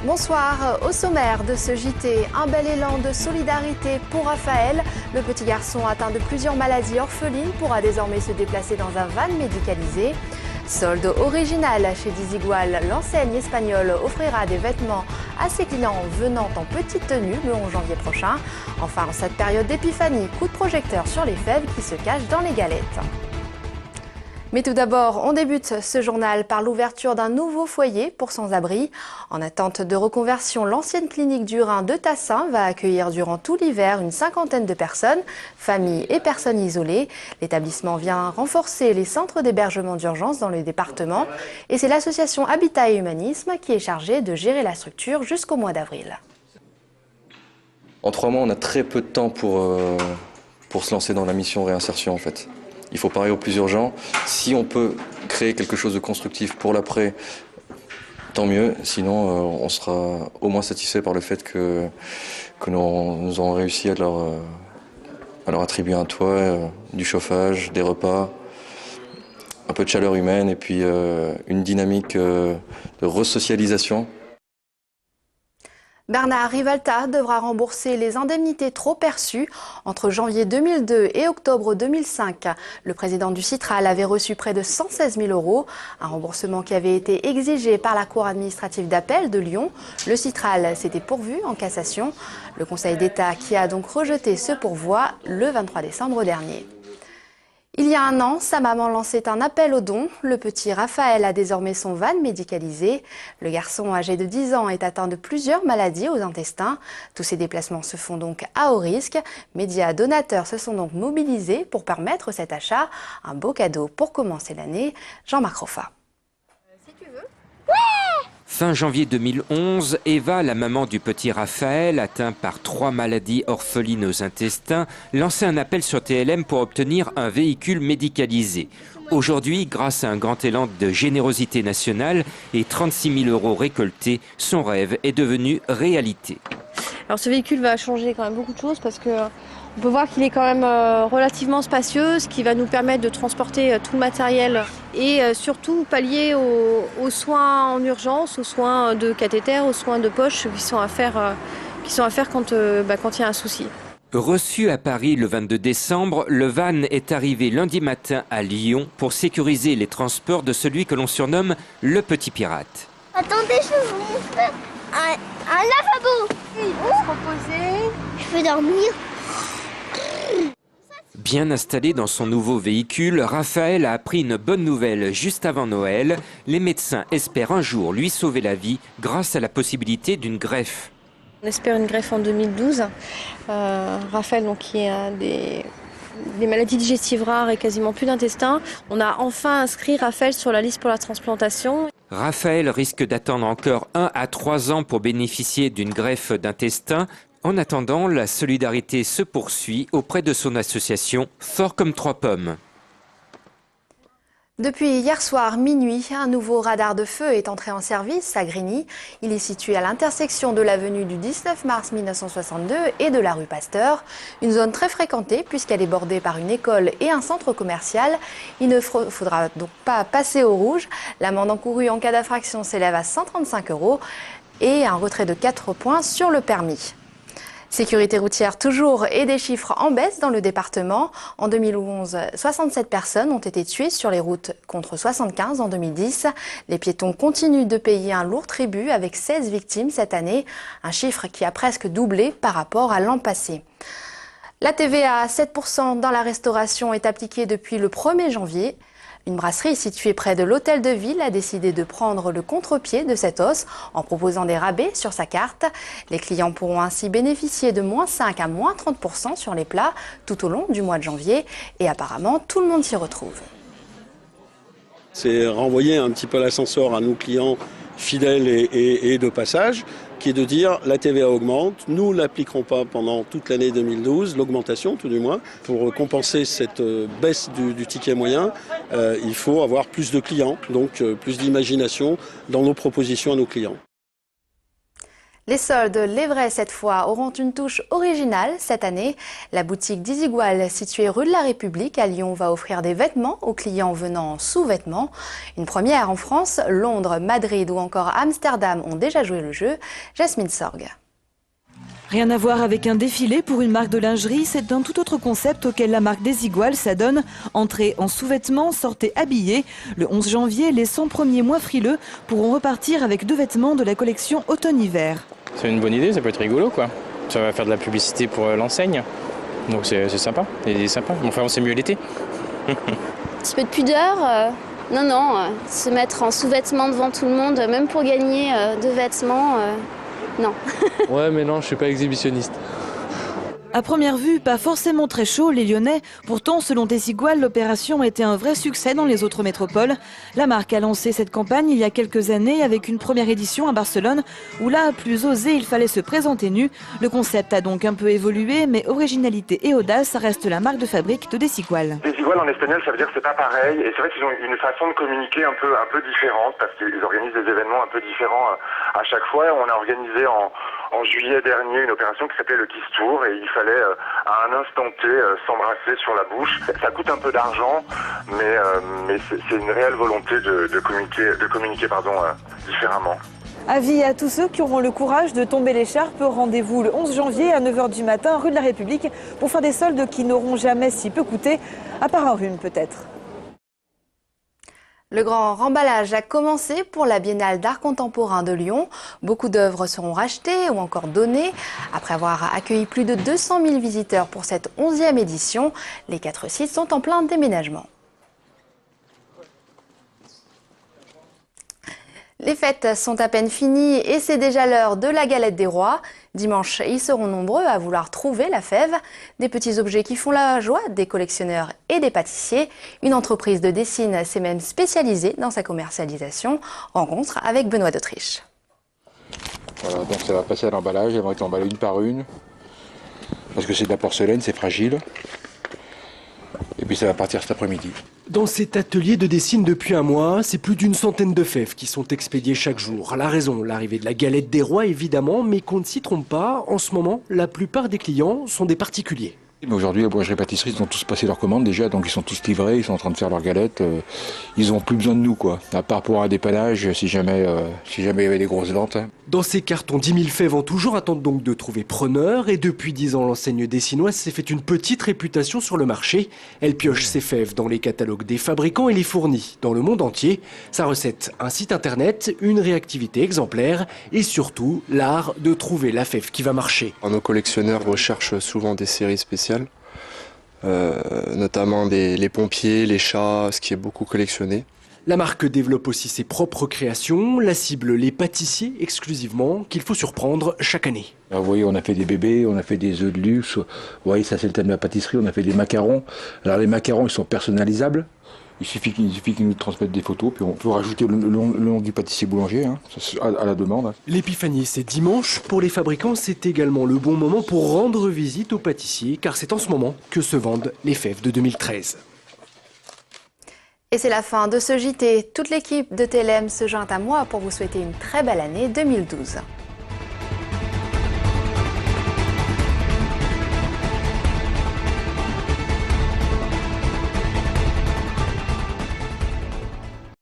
Bonsoir, au sommaire de ce JT, un bel élan de solidarité pour Raphaël. Le petit garçon atteint de plusieurs maladies orphelines pourra désormais se déplacer dans un van médicalisé. Solde original chez Desigual, l'enseigne espagnole offrira des vêtements à ses clients venant en petite tenue le 11 janvier prochain. Enfin, en cette période d'épiphanie, coup de projecteur sur les fèves qui se cachent dans les galettes. Mais tout d'abord, on débute ce journal par l'ouverture d'un nouveau foyer pour sans-abri. En attente de reconversion, l'ancienne clinique du Rhin de Tassin va accueillir durant tout l'hiver une cinquantaine de personnes, familles et personnes isolées. L'établissement vient renforcer les centres d'hébergement d'urgence dans le département. Et c'est l'association Habitat et Humanisme qui est chargée de gérer la structure jusqu'au mois d'avril. En 3 mois, on a très peu de temps pour se lancer dans la mission réinsertion en fait. Il faut parler au plus urgent. Si on peut créer quelque chose de constructif pour l'après, tant mieux. Sinon, on sera au moins satisfait par le fait que nous avons réussi à leur attribuer un toit, du chauffage, des repas, un peu de chaleur humaine et puis une dynamique de resocialisation. Bernard Rivalta devra rembourser les indemnités trop perçues entre janvier 2002 et octobre 2005. Le président du Citral avait reçu près de 116 000 €, un remboursement qui avait été exigé par la Cour administrative d'appel de Lyon. Le Citral s'était pourvu en cassation. Le Conseil d'État qui a donc rejeté ce pourvoi le 23 décembre dernier. Il y a un an, sa maman lançait un appel aux dons. Le petit Raphaël a désormais son van médicalisé. Le garçon âgé de 10 ans est atteint de plusieurs maladies aux intestins. Tous ces déplacements se font donc à haut risque. Médias donateurs se sont donc mobilisés pour permettre cet achat. Un beau cadeau pour commencer l'année. Jean-Marc Roffa. Si tu veux. Ouais! Fin janvier 2011, Eva, la maman du petit Raphaël, atteint par 3 maladies orphelines aux intestins, lançait un appel sur TLM pour obtenir un véhicule médicalisé. Aujourd'hui, grâce à un grand élan de générosité nationale et 36 000 € récoltés, son rêve est devenu réalité. Alors ce véhicule va changer quand même beaucoup de choses parce que on peut voir qu'il est quand même relativement spacieux, ce qui va nous permettre de transporter tout le matériel et surtout pallier aux soins en urgence, aux soins de cathéter, aux soins de poche qui sont à faire quand il y a un souci. Reçu à Paris le 22 décembre, le van est arrivé lundi matin à Lyon pour sécuriser les transports de celui que l'on surnomme le petit pirate. Attendez, je vous montre un lavabo. Il peut se reposer. Je peux dormir. Bien installé dans son nouveau véhicule, Raphaël a appris une bonne nouvelle juste avant Noël. Les médecins espèrent un jour lui sauver la vie grâce à la possibilité d'une greffe. On espère une greffe en 2012. Raphaël, donc, qui a des maladies digestives rares et quasiment plus d'intestin. On a enfin inscrit Raphaël sur la liste pour la transplantation. Raphaël risque d'attendre encore 1 à 3 ans pour bénéficier d'une greffe d'intestin. En attendant, la solidarité se poursuit auprès de son association Fort comme 3 pommes. Depuis hier soir minuit, un nouveau radar de feu est entré en service à Grigny. Il est situé à l'intersection de l'avenue du 19 mars 1962 et de la rue Pasteur. Une zone très fréquentée puisqu'elle est bordée par une école et un centre commercial. Il ne faudra donc pas passer au rouge. L'amende encourue en cas d'infraction s'élève à 135 € et un retrait de 4 points sur le permis. Sécurité routière toujours et des chiffres en baisse dans le département. En 2011, 67 personnes ont été tuées sur les routes contre 75 en 2010. Les piétons continuent de payer un lourd tribut avec 16 victimes cette année, un chiffre qui a presque doublé par rapport à l'an passé. La TVA à 7% dans la restauration est appliquée depuis le 1er janvier. Une brasserie située près de l'hôtel de ville a décidé de prendre le contre-pied de cette hausse en proposant des rabais sur sa carte. Les clients pourront ainsi bénéficier de -5 à -30% sur les plats tout au long du mois de janvier. Et apparemment, tout le monde s'y retrouve. C'est renvoyer un petit peu l'ascenseur à nos clients fidèles et de passage, qui est de dire la TVA augmente, nous ne l'appliquerons pas pendant toute l'année 2012, l'augmentation tout du moins. Pour compenser cette baisse du ticket moyen, il faut avoir plus de clients, donc plus d'imagination dans nos propositions à nos clients. Les soldes Lévray, cette fois, auront une touche originale cette année. La boutique Desigual, située rue de la République à Lyon, va offrir des vêtements aux clients venant en sous-vêtements. Une première en France, Londres, Madrid ou encore Amsterdam ont déjà joué le jeu. Jasmine Sorg. Rien à voir avec un défilé pour une marque de lingerie, c'est un tout autre concept auquel la marque Desigual s'adonne. Entrez en sous-vêtements, sortez habillés. Le 11 janvier, les 100 premiers mois frileux pourront repartir avec 2 vêtements de la collection automne-hiver. C'est une bonne idée, ça peut être rigolo quoi. Ça va faire de la publicité pour l'enseigne. Donc c'est sympa, et sympa. Enfin on sait mieux l'été. Un petit peu de pudeur, non, se mettre en sous-vêtements devant tout le monde, même pour gagner 2 vêtements, non. Ouais mais non, je suis pas exhibitionniste. À première vue, pas forcément très chaud, les Lyonnais. Pourtant, selon Desigual, l'opération a été un vrai succès dans les autres métropoles. La marque a lancé cette campagne il y a quelques années avec une première édition à Barcelone où là, plus osé, il fallait se présenter nu. Le concept a donc un peu évolué, mais originalité et audace restent la marque de fabrique de Desigual. Desigual en espagnol, ça veut dire que c'est pas pareil. Et c'est vrai qu'ils ont une façon de communiquer un peu différente parce qu'ils organisent des événements un peu différents à chaque fois. On a organisé en juillet dernier une opération qui s'appelait le Kiss Tour et il fallait à un instant T s'embrasser sur la bouche. Ça coûte un peu d'argent, mais c'est une réelle volonté de communiquer différemment. Avis à tous ceux qui auront le courage de tomber l'écharpe. Rendez-vous le 11 janvier à 9h du matin, rue de la République, pour faire des soldes qui n'auront jamais si peu coûté, à part un rhume peut-être. Le grand remballage a commencé pour la Biennale d'art contemporain de Lyon. Beaucoup d'œuvres seront rachetées ou encore données. Après avoir accueilli plus de 200 000 visiteurs pour cette 11e édition, les 4 sites sont en plein déménagement. Les fêtes sont à peine finies et c'est déjà l'heure de la galette des rois. Dimanche, ils seront nombreux à vouloir trouver la fève. Des petits objets qui font la joie des collectionneurs et des pâtissiers. Une entreprise de Dessines s'est même spécialisée dans sa commercialisation. Rencontre avec Benoît d'Autriche. Voilà, donc ça va passer à l'emballage, elles vont être emballées une par une. Parce que c'est de la porcelaine, c'est fragile. Et puis ça va partir cet après-midi. Dans cet atelier de Dessines depuis un mois, c'est plus d'une centaine de fèves qui sont expédiées chaque jour. La raison, l'arrivée de la galette des rois évidemment, mais qu'on ne s'y trompe pas, en ce moment, la plupart des clients sont des particuliers. Mais aujourd'hui, la boulangerie-pâtisserie, ils ont tous passé leurs commandes déjà, donc ils sont tous livrés, ils sont en train de faire leurs galettes. Ils n'ont plus besoin de nous, quoi. À part pour un dépannage, si jamais il y avait des grosses ventes. Dans ces cartons, 10 000 fèves en tout genre attendent donc de trouver preneur. Et depuis 10 ans, l'enseigne dessinoise s'est fait une petite réputation sur le marché. Elle pioche ses fèves dans les catalogues des fabricants et les fournit dans le monde entier. Sa recette, un site internet, une réactivité exemplaire et surtout l'art de trouver la fève qui va marcher. Nos collectionneurs recherchent souvent des séries spéciales. Notamment les pompiers, les chats, ce qui est beaucoup collectionné. La marque développe aussi ses propres créations, la cible les pâtissiers exclusivement, qu'il faut surprendre chaque année. Alors, vous voyez, on a fait des bébés, on a fait des œufs de luxe, vous voyez, ça c'est le thème de la pâtisserie, on a fait des macarons. Alors les macarons, ils sont personnalisables. Il suffit qu'ils nous transmettent des photos, puis on peut rajouter le nom du pâtissier boulanger, hein, à la demande. L'épiphanie, c'est dimanche. Pour les fabricants, c'est également le bon moment pour rendre visite aux pâtissiers, car c'est en ce moment que se vendent les fèves de 2013. Et c'est la fin de ce JT. Toute l'équipe de TLM se joint à moi pour vous souhaiter une très belle année 2012.